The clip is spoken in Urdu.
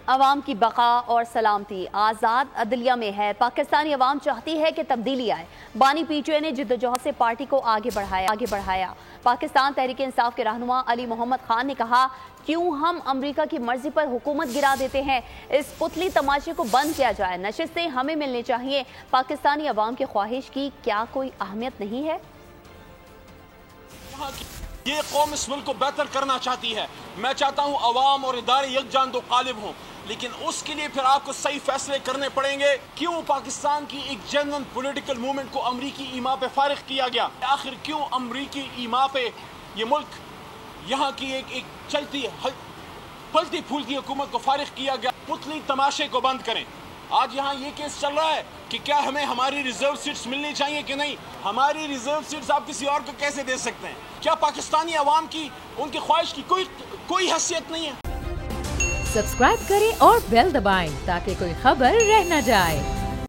عوام کی بقا اور سلامتی آزاد عدلیہ میں ہے۔ پاکستانی عوام چاہتی ہے کہ تبدیلی آئے۔ بانی پی ٹی آئی نے جدوجہد سے پارٹی کو آگے بڑھایا۔ پاکستان تحریک انصاف کے رہنما علی محمد خان نے کہا، کیوں ہم امریکہ کی مرضی پر حکومت گرا دیتے ہیں؟ اس پتلی تماشے کو بند کیا جائے۔ نشستیں ہمیں ملنی چاہیے۔ پاکستانی عوام کی خواہش کی کیا کوئی اہمیت نہیں ہے؟ یہ قوم اس ملک کو بہتر کرنا چاہتی ہے۔ میں چاہتا ہوں عوام اور ادارے یکجان تو غالب ہوں، لیکن اس کے لیے پھر آپ کو صحیح فیصلے کرنے پڑیں گے۔ کیوں پاکستان کی ایک جنرل پولیٹیکل موومنٹ کو امریکی ایما پہ فارغ کیا گیا؟ آخر کیوں امریکی ایما پہ یہ ملک یہاں کی ایک چلتی پھلتی پھولتی حکومت کو فارغ کیا گیا؟ پتلی تماشے کو بند کریں۔ آج یہاں یہ کیس چل رہا ہے کہ کیا ہمیں ہماری ریزرو سیٹس ملنی چاہیے کہ نہیں؟ ہماری ریزرو سیٹس آپ کسی اور کو کیسے دے سکتے ہیں؟ کیا پاکستانی عوام کی ان کی خواہش کی کوئی حیثیت نہیں ہے؟ سبسکرائب کریں اور بیل دبائیں تاکہ کوئی خبر رہ نہ جائے۔